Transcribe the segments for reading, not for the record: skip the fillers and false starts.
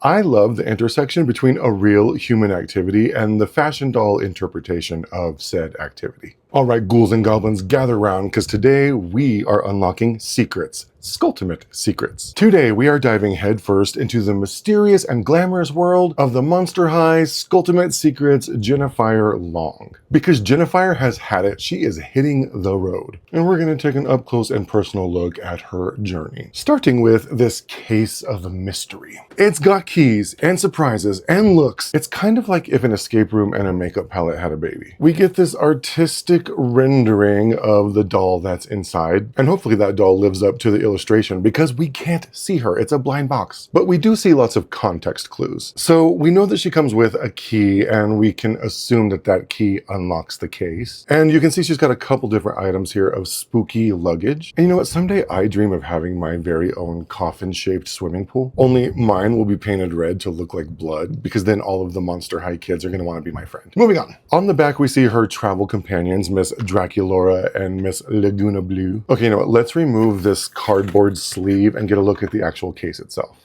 I love the intersection between a real human activity and the fashion doll interpretation of said activity. All right, ghouls and goblins, gather round, because today we are unlocking secrets. Skulltimate secrets. Today we are diving headfirst into the mysterious and glamorous world of the Monster High Skulltimate Secrets Jinafire Long. Because Jinafire has had it, she is hitting the road. And we're going to take an up close and personal look at her journey. Starting with this case of mystery. It's got keys and surprises and looks. It's kind of like if an escape room and a makeup palette had a baby. We get this artistic rendering of the doll that's inside, and hopefully that doll lives up to the illustration because we can't see her. It's a blind box. But we do see lots of context clues. So we know that she comes with a key, and we can assume that that key unlocks the case. And you can see she's got a couple different items here of spooky luggage. And you know what? Someday I dream of having my very own coffin-shaped swimming pool. Only mine will be painted red to look like blood, because then all of the Monster High kids are going to want to be my friend. Moving on. On the back, we see her travel companions, Miss Draculora and Miss Laguna Blue. Okay, you know what? Let's remove this cardboard sleeve and get a look at the actual case itself.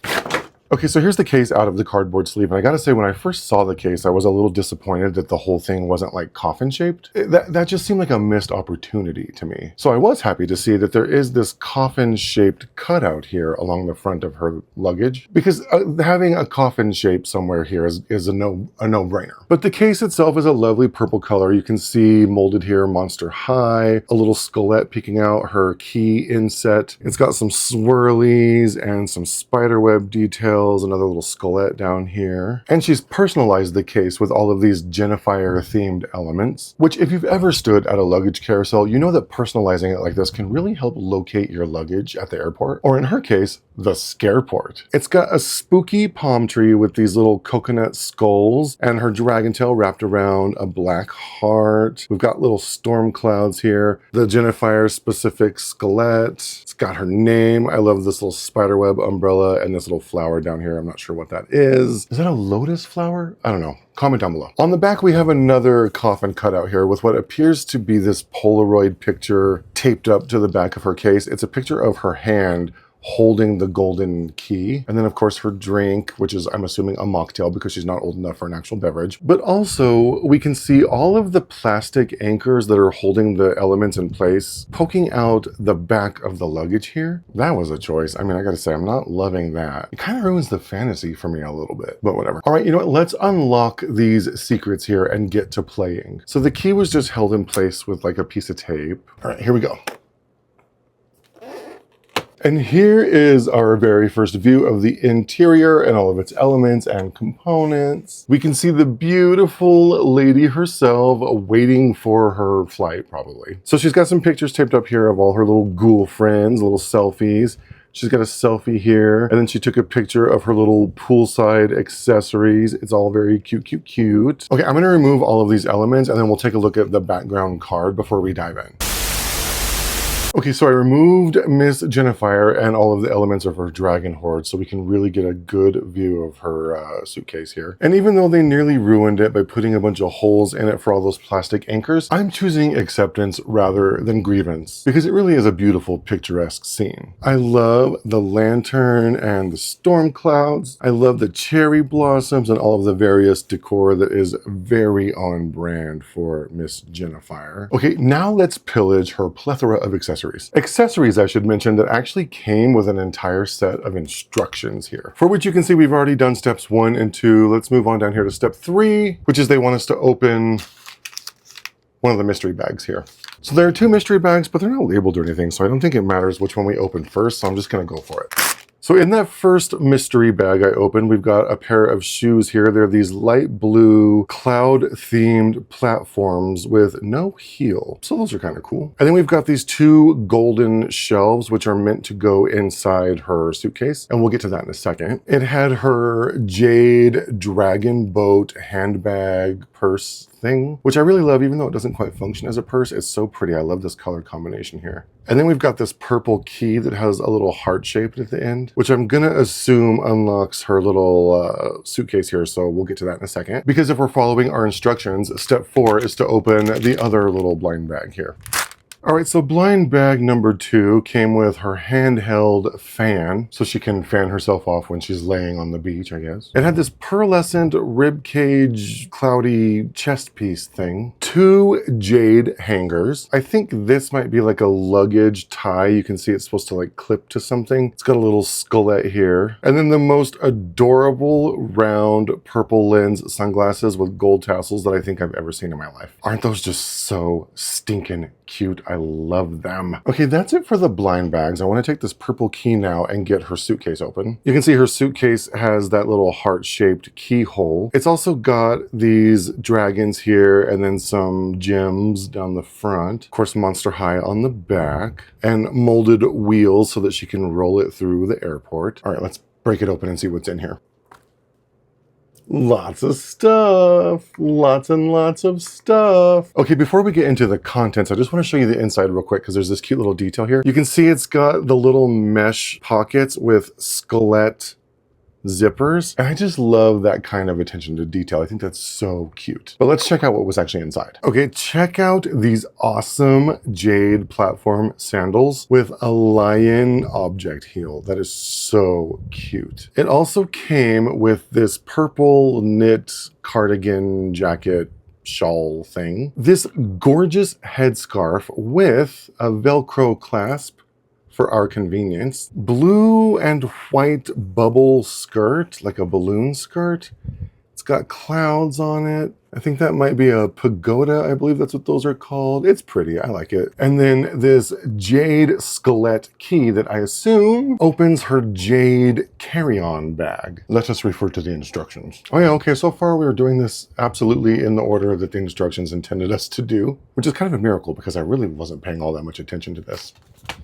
Okay, so here's the case out of the cardboard sleeve, and I gotta say, when I first saw the case, I was a little disappointed that the whole thing wasn't like coffin-shaped. That just seemed like a missed opportunity to me. So I was happy to see that there is this coffin-shaped cutout here along the front of her luggage, because having a coffin shape somewhere here is a no-brainer. But the case itself is a lovely purple color. You can see molded here, Monster High, a little skullette peeking out, her key inset. It's got some swirlies and some spiderweb details, another little skullette down here. And she's personalized the case with all of these Jinafire themed elements, which if you've ever stood at a luggage carousel, you know that personalizing it like this can really help locate your luggage at the airport, or in her case, the scareport. It's got a spooky palm tree with these little coconut skulls and her dragon tail wrapped around a black heart. We've got little storm clouds here. The Jinafire specific skelette. It's got her name. I love this little spiderweb umbrella and this little flower down here. I'm not sure what that is. Is that a lotus flower? I don't know. Comment down below. On the back, we have another coffin cutout here with what appears to be this Polaroid picture taped up to the back of her case. It's a picture of her hand holding the golden key. And then of course her drink, which is, I'm assuming, a mocktail because she's not old enough for an actual beverage. But also we can see all of the plastic anchors that are holding the elements in place poking out the back of the luggage here. That was a choice. I mean, I gotta say, I'm not loving that. It kind of ruins the fantasy for me a little bit, but whatever. All right, you know what? Let's unlock these secrets here and get to playing. So the key was just held in place with like a piece of tape. All right, here we go. And here is our very first view of the interior and all of its elements and components. We can see the beautiful lady herself waiting for her flight, probably. So she's got some pictures taped up here of all her little ghoul friends, little selfies. She's got a selfie here, and then she took a picture of her little poolside accessories. It's all very cute, cute, cute. Okay, I'm gonna remove all of these elements, and then we'll take a look at the background card before we dive in. Okay, so I removed Miss Jinafire and all of the elements of her dragon hoard so we can really get a good view of her suitcase here. And even though they nearly ruined it by putting a bunch of holes in it for all those plastic anchors, I'm choosing acceptance rather than grievance because it really is a beautiful, picturesque scene. I love the lantern and the storm clouds. I love the cherry blossoms and all of the various decor that is very on brand for Miss Jinafire. Okay, now let's pillage her plethora of accessories. Accessories, I should mention, that actually came with an entire set of instructions here, for which you can see we've already done steps 1 and 2. Let's move on down here to step 3, which is they want us to open one of the mystery bags here. So there are 2 mystery bags, but they're not labeled or anything, so I don't think it matters which one we open first, so I'm just gonna go for it. So in that first mystery bag I opened, we've got a pair of shoes here. They're these light blue cloud-themed platforms with no heel. So those are kind of cool. And then we've got these 2 golden shelves, which are meant to go inside her suitcase. And we'll get to that in a second. It had her jade dragon boat handbag purse thing, which I really love, even though it doesn't quite function as a purse. It's so pretty. I love this color combination here. And then we've got this purple key that has a little heart shape at the end, which I'm gonna assume unlocks her little suitcase here, so we'll get to that in a second. Because if we're following our instructions, step 4 is to open the other little blind bag here. All right, so blind bag number 2 came with her handheld fan, so she can fan herself off when she's laying on the beach, I guess. It had this pearlescent ribcage cloudy chest piece thing. 2 jade hangers. I think this might be like a luggage tie. You can see it's supposed to like clip to something. It's got a little skullet here. And then the most adorable round purple lens sunglasses with gold tassels that I think I've ever seen in my life. Aren't those just so stinking cute? I love them. Okay, that's it for the blind bags. I want to take this purple key now and get her suitcase open. You can see her suitcase has that little heart-shaped keyhole. It's also got these dragons here and then some gems down the front. Of course, Monster High on the back and molded wheels so that she can roll it through the airport. All right, let's break it open and see what's in here. Lots of stuff. Lots and lots of stuff. Okay, before we get into the contents, I just want to show you the inside real quick because there's this cute little detail here. You can see it's got the little mesh pockets with skullet zippers, and I just love that kind of attention to detail. I think that's so cute. But let's check out what was actually inside. Okay, check out these awesome jade platform sandals with a lion object heel. That is so cute. It also came with this purple knit cardigan jacket shawl thing, this gorgeous headscarf with a Velcro clasp for our convenience, blue and white bubble skirt, like a balloon skirt. It's got clouds on it. I think that might be a pagoda. I believe that's what those are called. It's pretty. I like it. And then this jade skullet key that I assume opens her jade carry-on bag. Let us refer to the instructions. Oh yeah, okay, so far we are doing this absolutely in the order that the instructions intended us to do, which is kind of a miracle because I really wasn't paying all that much attention to this.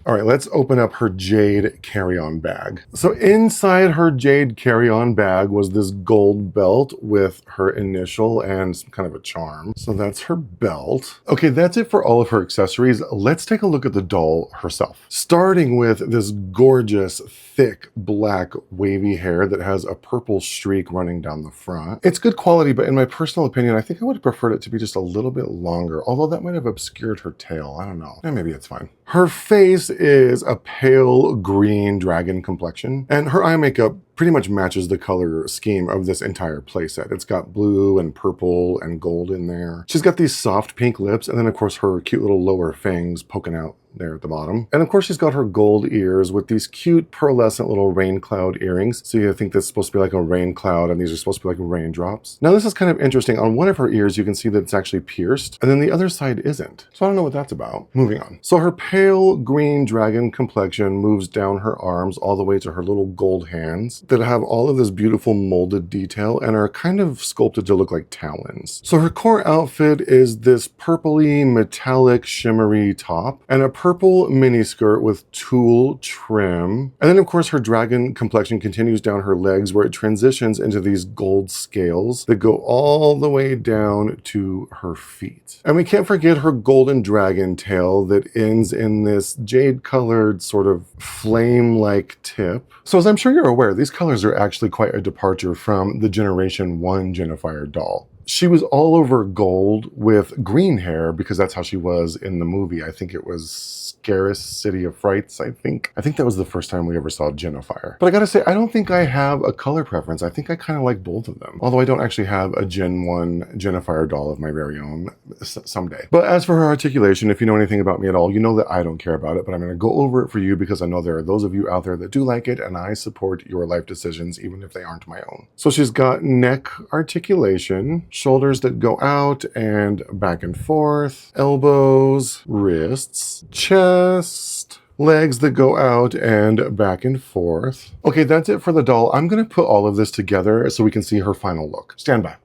All right, let's open up her jade carry-on bag. So inside her jade carry-on bag was this gold belt with her initial and some kind of a charm. So that's her belt. Okay, that's it for all of her accessories. Let's take a look at the doll herself. Starting with this gorgeous, thick, black, wavy hair that has a purple streak running down the front. It's good quality, but in my personal opinion, I think I would have preferred it to be just a little bit longer, although that might have obscured her tail. I don't know. Maybe it's fine. Her face is a pale green dragon complexion, and her eye makeup pretty much matches the color scheme of this entire playset. It's got blue and purple and gold in there. She's got these soft pink lips, and then of course her cute little lower fangs poking out there at the bottom. And of course she's got her gold ears with these cute pearlescent little rain cloud earrings. So you think this is supposed to be like a rain cloud and these are supposed to be like raindrops. Now this is kind of interesting. On one of her ears you can see that it's actually pierced and then the other side isn't. So I don't know what that's about. Moving on. So her pale green dragon complexion moves down her arms all the way to her little gold hands that have all of this beautiful molded detail and are kind of sculpted to look like talons. So her core outfit is this purpley metallic shimmery top and a purple miniskirt with tulle trim. And then of course her dragon complexion continues down her legs where it transitions into these gold scales that go all the way down to her feet. And we can't forget her golden dragon tail that ends in this jade colored sort of flame-like tip. So as I'm sure you're aware, these colors are actually quite a departure from the Generation 1 Jinafire doll. She was all over gold with green hair because that's how she was in the movie. I think it was Scaris City of Frights, I think that was the first time we ever saw Jinafire. But I gotta say, I don't think I have a color preference. I think I kind of like both of them. Although I don't actually have a Gen 1 Jinafire doll of my very own someday. But as for her articulation, if you know anything about me at all, you know that I don't care about it, but I'm gonna go over it for you because I know there are those of you out there that do like it and I support your life decisions even if they aren't my own. So she's got neck articulation, shoulders that go out and back and forth, elbows, wrists, chest, legs that go out and back and forth. Okay, that's it for the doll. I'm gonna put all of this together so we can see her final look. Stand by.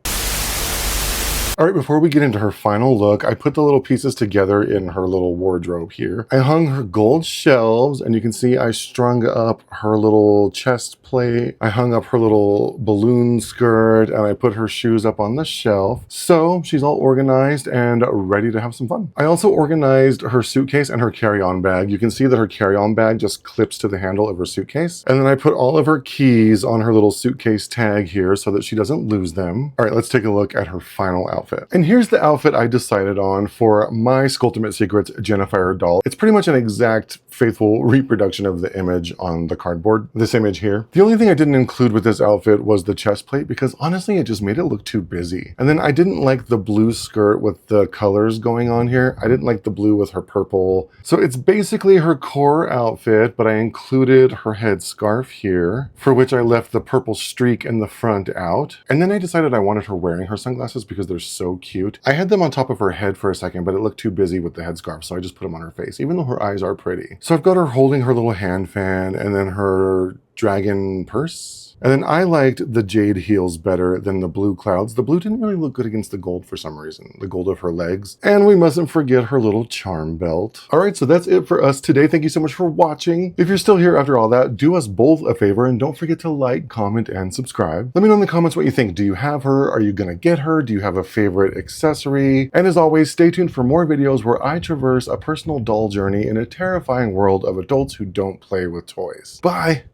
All right, before we get into her final look, I put the little pieces together in her little wardrobe here. I hung her gold shelves, and you can see I strung up her little chest plate. I hung up her little balloon skirt, and I put her shoes up on the shelf. So she's all organized and ready to have some fun. I also organized her suitcase and her carry-on bag. You can see that her carry-on bag just clips to the handle of her suitcase. And then I put all of her keys on her little suitcase tag here so that she doesn't lose them. All right, let's take a look at her final outfit. outfit. And here's the outfit I decided on for my Sculptimate Secrets Jinafire doll. It's pretty much an exact faithful reproduction of the image on the cardboard, this image here. The only thing I didn't include with this outfit was the chest plate because honestly it just made it look too busy. And then I didn't like the blue skirt with the colors going on here. I didn't like the blue with her purple. So it's basically her core outfit, but I included her head scarf here, for which I left the purple streak in the front out. And then I decided I wanted her wearing her sunglasses because they're so cute. I had them on top of her head for a second, but it looked too busy with the headscarf, so I just put them on her face, even though her eyes are pretty. So I've got her holding her little hand fan and then her dragon purse. And then I liked the jade heels better than the blue clouds. The blue didn't really look good against the gold for some reason, the gold of her legs. And we mustn't forget her little charm belt. All right, so that's it for us today. Thank you so much for watching. If you're still here after all that, do us both a favor and don't forget to like, comment, and subscribe. Let me know in the comments what you think. Do you have her? Are you gonna get her? Do you have a favorite accessory? And as always, stay tuned for more videos where I traverse a personal doll journey in a terrifying world of adults who don't play with toys. Bye!